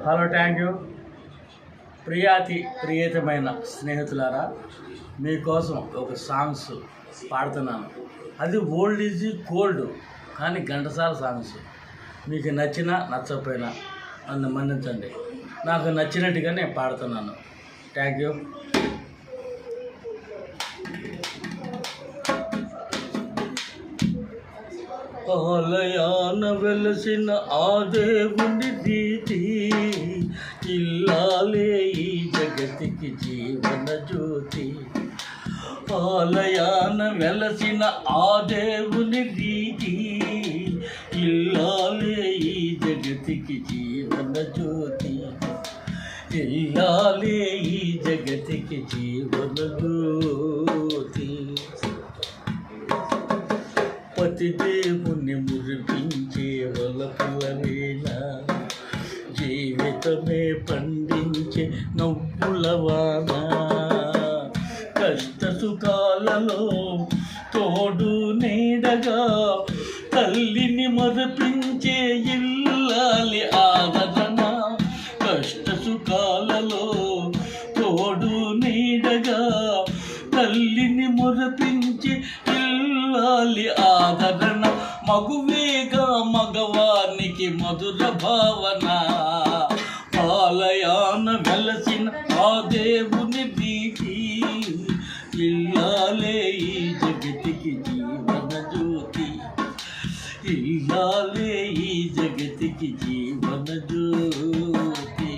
Hello, thank you. ప్రియతమైన స్నేహితులారా, మీకోసం ఒక సాంగ్స్ పాడుతున్నాను. అది ఓల్డ్ ఈజ్ గోల్డ్, కానీ ఘంటసాల సాంగ్స్. మీకు నచ్చినా నచ్చకపోయినా నన్ను మన్నించండి. నాకు నచ్చినట్టుగా నేను పాడుతున్నాను. Thank you. ఆలయాన వెలసిన ఆ దేవుని రీతి, ఇల్లాలే ఈ జగతికి జీవన జ్యోతి. ఆలయాన వెలసిన ఆ దేవుని రీతి, ఇల్లాలే ఈ జగతికి జీవన జ్యోతి. ఇల్లాలే ఈ జగతికి జీవన జ్యోతి. పతిదేవుని మురిపించే వలపుల వేళ, జీవితమే పండించే నవ్వుల వాన. కష్ట సుఖాలలో తోడు నీడగా తల్లిని మరపించే ఇల్లాలి ఆదరణ. కష్ట సుఖాలలో తోడు నీడగా తల్లిని మరపించే ఇల్లాలి ఆదరణ. మగువేగా మగవానికి మధుర భావన. ఆలయాన వెలసిన ఆ దేవుని రీతి, ఇల్లాలే ఈ జగతికి జీవన జ్యోతి. ఇల్లాలే ఈ జగతికి జీవన జ్యోతి.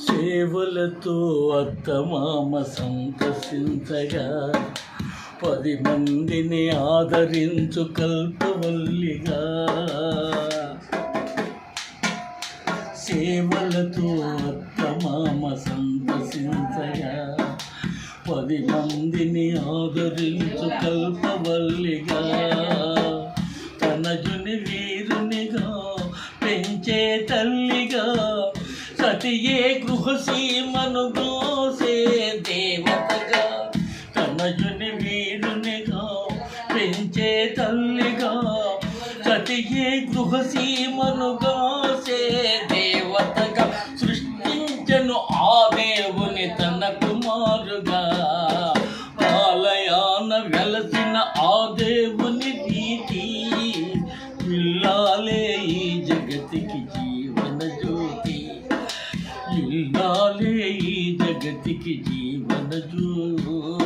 సేవలతో అత్తమామ సంతసించగా, 10 మందిని ఆదరించు కల్పవల్లిగా. సేవలతో అత్తమామ సంతసించగా, 10 మందిని ఆదరించు కల్పవల్లిగా. తనజుని వీరునిగా పెంచే తల్లిగా, సతియే గృహసీమను గోసే దేవతగా. తనయుని వీరునిగా పెంచే తల్లిగా, సతియే గృహసీమను గోసే దేవతగా. సృష్టించను ఆ దేవుని తన కుమారుగా. ఆలయాన వెలసిన ఆ దేవుని రీతి, ఇల్లాలే ఈ జగతికి జీవన జ్యోతి. ఇల్లాలే ఈ జగతికి జీవన జ్యోతి.